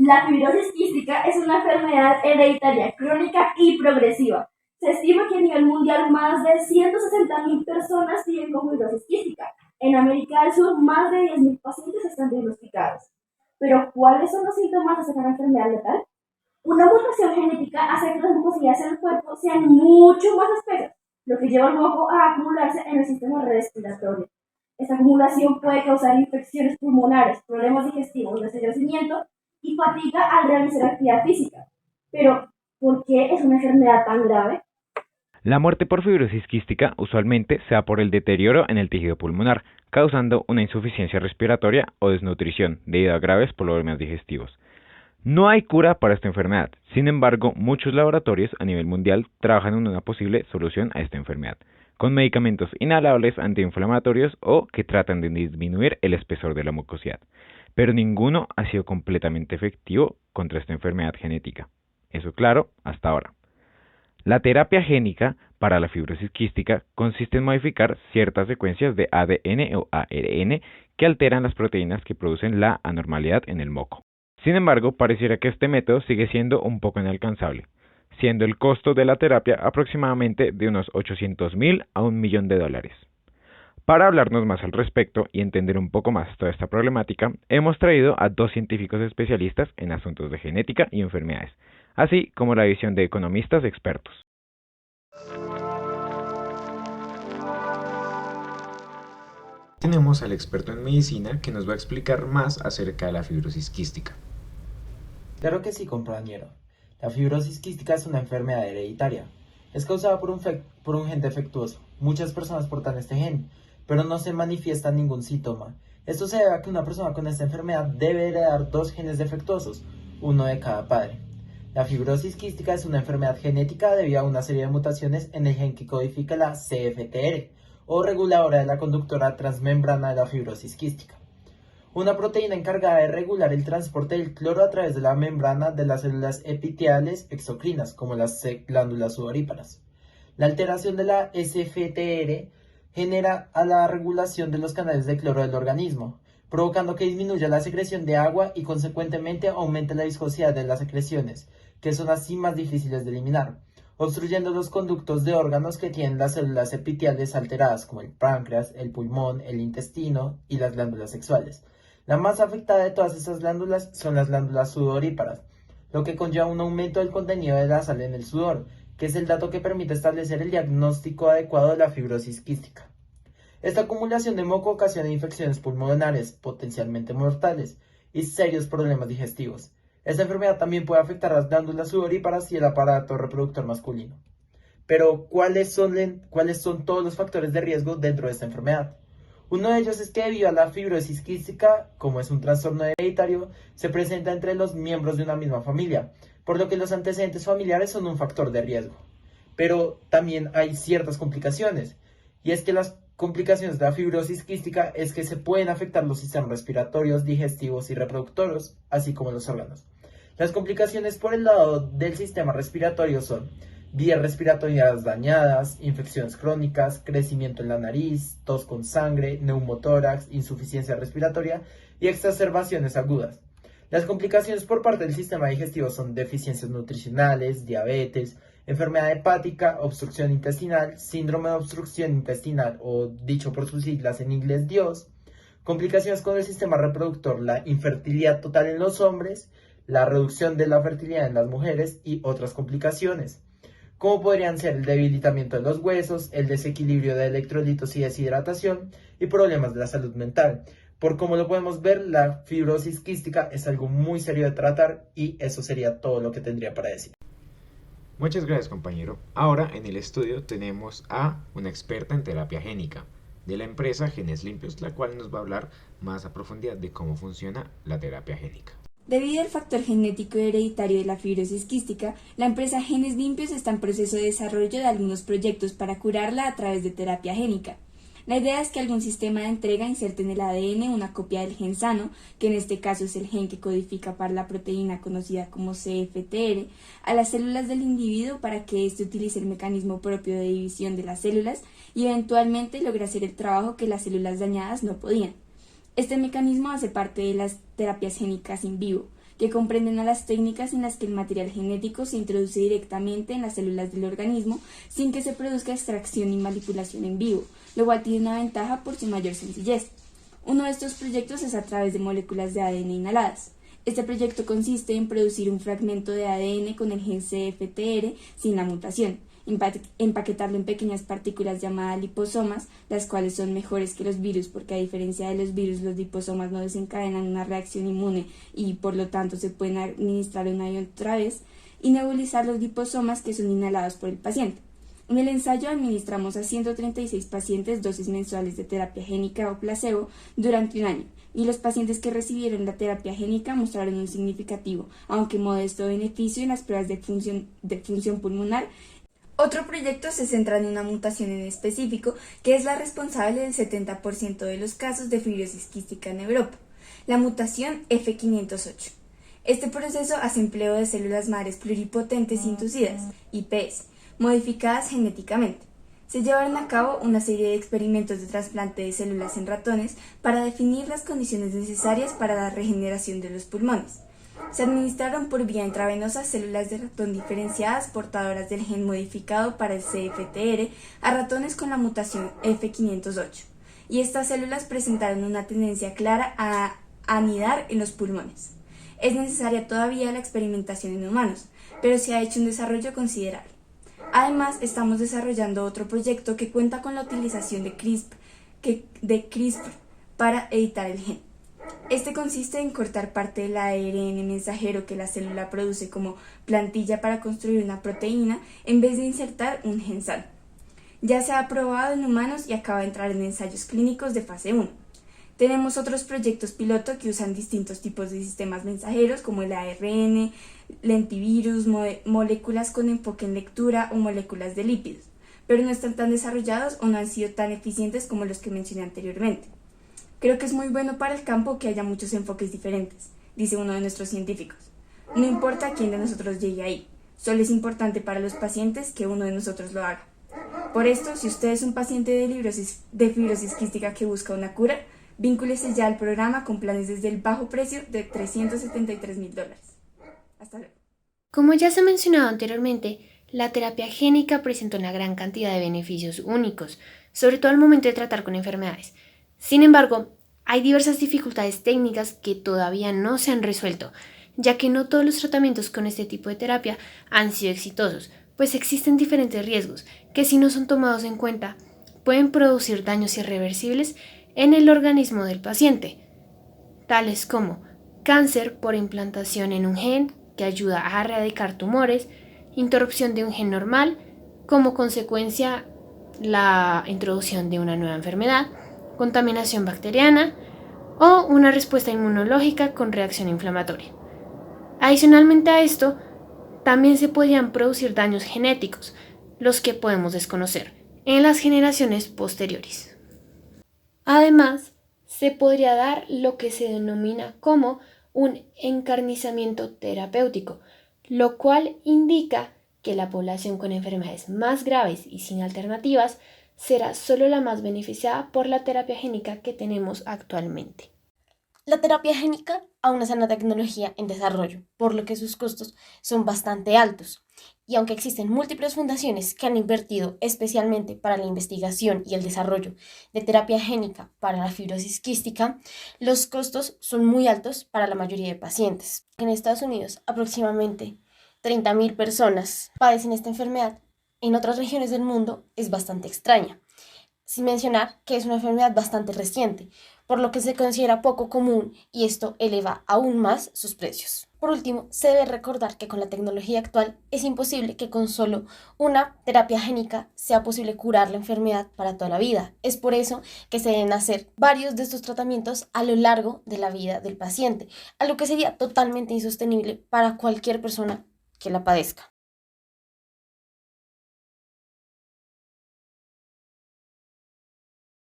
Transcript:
La fibrosis quística es una enfermedad hereditaria, crónica y progresiva. Se estima que a nivel mundial más de 160.000 personas viven con fibrosis quística. En América del Sur, más de 10.000 pacientes están diagnosticados. Pero, ¿cuáles son los síntomas de esta enfermedad letal? Una mutación genética hace que las mucosidades en el cuerpo sean mucho más espesas, lo que lleva al moco a acumularse en el sistema respiratorio. Esta acumulación puede causar infecciones pulmonares, problemas digestivos, deshidratación y fatiga al realizar actividad física. Pero, ¿por qué es una enfermedad tan grave? La muerte por fibrosis quística usualmente se da por el deterioro en el tejido pulmonar, causando una insuficiencia respiratoria o desnutrición debido a graves problemas digestivos. No hay cura para esta enfermedad, sin embargo, muchos laboratorios a nivel mundial trabajan en una posible solución a esta enfermedad, con medicamentos inhalables antiinflamatorios o que tratan de disminuir el espesor de la mucosidad, pero ninguno ha sido completamente efectivo contra esta enfermedad genética. Eso claro, hasta ahora. La terapia génica para la fibrosis quística consiste en modificar ciertas secuencias de ADN o ARN que alteran las proteínas que producen la anormalidad en el moco. Sin embargo, pareciera que este método sigue siendo un poco inalcanzable, siendo el costo de la terapia aproximadamente de unos $800,000 a $1,000,000. Para hablarnos más al respecto y entender un poco más toda esta problemática, hemos traído a dos científicos especialistas en asuntos de genética y enfermedades, así como la visión de economistas expertos. Tenemos al experto en medicina que nos va a explicar más acerca de la fibrosis quística. Claro que sí, compañero. La fibrosis quística es una enfermedad hereditaria. Es causada por un gen defectuoso. Muchas personas portan este gen, pero no se manifiesta ningún síntoma. Esto se debe a que una persona con esta enfermedad debe heredar dos genes defectuosos, uno de cada padre. La fibrosis quística es una enfermedad genética debido a una serie de mutaciones en el gen que codifica la CFTR, o reguladora de la conductora transmembrana de la fibrosis quística. Una proteína encargada de regular el transporte del cloro a través de la membrana de las células epiteliales exocrinas, como las glándulas sudoríparas. La alteración de la SFTR genera a la regulación de los canales de cloro del organismo, provocando que disminuya la secreción de agua y consecuentemente aumente la viscosidad de las secreciones, que son así más difíciles de eliminar, obstruyendo los conductos de órganos que tienen las células epiteliales alteradas, como el páncreas, el pulmón, el intestino y las glándulas sexuales. La más afectada de todas estas glándulas son las glándulas sudoríparas, lo que conlleva un aumento del contenido de la sal en el sudor, que es el dato que permite establecer el diagnóstico adecuado de la fibrosis quística. Esta acumulación de moco ocasiona infecciones pulmonares potencialmente mortales y serios problemas digestivos. Esta enfermedad también puede afectar a las glándulas sudoríparas y el aparato reproductor masculino. Pero, ¿cuáles son todos los factores de riesgo dentro de esta enfermedad? Uno de ellos es que debido a la fibrosis quística, como es un trastorno hereditario, se presenta entre los miembros de una misma familia, por lo que los antecedentes familiares son un factor de riesgo. Pero también hay ciertas complicaciones, y es que las complicaciones de la fibrosis quística es que se pueden afectar los sistemas respiratorios, digestivos y reproductores, así como los órganos. Las complicaciones por el lado del sistema respiratorio son vías respiratorias dañadas, infecciones crónicas, crecimiento en la nariz, tos con sangre, neumotórax, insuficiencia respiratoria y exacerbaciones agudas. Las complicaciones por parte del sistema digestivo son deficiencias nutricionales, diabetes, enfermedad hepática, obstrucción intestinal, síndrome de obstrucción intestinal o dicho por sus siglas en inglés DIOS, complicaciones con el sistema reproductor, la infertilidad total en los hombres, la reducción de la fertilidad en las mujeres y otras complicaciones, como podrían ser el debilitamiento de los huesos, el desequilibrio de electrolitos y deshidratación y problemas de la salud mental. Por como lo podemos ver, la fibrosis quística es algo muy serio de tratar y eso sería todo lo que tendría para decir. Muchas gracias, compañero. Ahora en el estudio tenemos a una experta en terapia génica de la empresa Genes Limpios, la cual nos va a hablar más a profundidad de cómo funciona la terapia génica. Debido al factor genético hereditario de la fibrosis quística, la empresa Genes Limpios está en proceso de desarrollo de algunos proyectos para curarla a través de terapia génica. La idea es que algún sistema de entrega inserte en el ADN una copia del gen sano, que en este caso es el gen que codifica para la proteína conocida como CFTR, a las células del individuo para que éste utilice el mecanismo propio de división de las células y eventualmente logre hacer el trabajo que las células dañadas no podían. Este mecanismo hace parte de las terapias génicas in vivo, que comprenden a las técnicas en las que el material genético se introduce directamente en las células del organismo sin que se produzca extracción y manipulación en vivo, lo cual tiene una ventaja por su mayor sencillez. Uno de estos proyectos es a través de moléculas de ADN inhaladas. Este proyecto consiste en producir un fragmento de ADN con el gen CFTR sin la mutación, empaquetarlo en pequeñas partículas llamadas liposomas, las cuales son mejores que los virus porque a diferencia de los virus, los liposomas no desencadenan una reacción inmune y por lo tanto se pueden administrar una y otra vez, y nebulizar los liposomas que son inhalados por el paciente. En el ensayo administramos a 136 pacientes dosis mensuales de terapia génica o placebo durante un año, y los pacientes que recibieron la terapia génica mostraron un significativo, aunque modesto beneficio en las pruebas de función pulmonar. Otro proyecto se centra en una mutación en específico que es la responsable del 70% de los casos de fibrosis quística en Europa, la mutación F508. Este proceso hace empleo de células madres pluripotentes inducidas, IPS, modificadas genéticamente. Se llevaron a cabo una serie de experimentos de trasplante de células en ratones para definir las condiciones necesarias para la regeneración de los pulmones. Se administraron por vía intravenosa células de ratón diferenciadas portadoras del gen modificado para el CFTR a ratones con la mutación F508, y estas células presentaron una tendencia clara a anidar en los pulmones. Es necesaria todavía la experimentación en humanos, pero se ha hecho un desarrollo considerable. Además, estamos desarrollando otro proyecto que cuenta con la utilización de CRISPR para editar el gen. Este consiste en cortar parte del ARN mensajero que la célula produce como plantilla para construir una proteína en vez de insertar un gen sano. Ya se ha probado en humanos y acaba de entrar en ensayos clínicos de fase 1. Tenemos otros proyectos piloto que usan distintos tipos de sistemas mensajeros como el ARN, lentivirus, moléculas con enfoque en lectura o moléculas de lípidos, pero no están tan desarrollados o no han sido tan eficientes como los que mencioné anteriormente. Creo que es muy bueno para el campo que haya muchos enfoques diferentes, dice uno de nuestros científicos. No importa quién de nosotros llegue ahí, solo es importante para los pacientes que uno de nosotros lo haga. Por esto, si usted es un paciente de fibrosis quística que busca una cura, vincúlese ya al programa con planes desde el bajo precio de $373,000. Hasta luego. Como ya se ha mencionado anteriormente, la terapia génica presenta una gran cantidad de beneficios únicos, sobre todo al momento de tratar con enfermedades. Sin embargo, hay diversas dificultades técnicas que todavía no se han resuelto, ya que no todos los tratamientos con este tipo de terapia han sido exitosos, pues existen diferentes riesgos que, si no son tomados en cuenta, pueden producir daños irreversibles en el organismo del paciente, tales como cáncer por implantación en un gen que ayuda a erradicar tumores, interrupción de un gen normal, como consecuencia la introducción de una nueva enfermedad, contaminación bacteriana o una respuesta inmunológica con reacción inflamatoria. Adicionalmente a esto, también se podrían producir daños genéticos, los que podemos desconocer, en las generaciones posteriores. Además, se podría dar lo que se denomina como un encarnizamiento terapéutico, lo cual indica que la población con enfermedades más graves y sin alternativas será solo la más beneficiada por la terapia génica que tenemos actualmente. La terapia génica aún es una tecnología en desarrollo, por lo que sus costos son bastante altos. Y aunque existen múltiples fundaciones que han invertido especialmente para la investigación y el desarrollo de terapia génica para la fibrosis quística, los costos son muy altos para la mayoría de pacientes. En Estados Unidos, aproximadamente 30,000 personas padecen esta enfermedad. En otras regiones del mundo es bastante extraña, sin mencionar que es una enfermedad bastante reciente, por lo que se considera poco común y esto eleva aún más sus precios. Por último, se debe recordar que con la tecnología actual es imposible que con solo una terapia génica sea posible curar la enfermedad para toda la vida. Es por eso que se deben hacer varios de estos tratamientos a lo largo de la vida del paciente, algo que sería totalmente insostenible para cualquier persona que la padezca.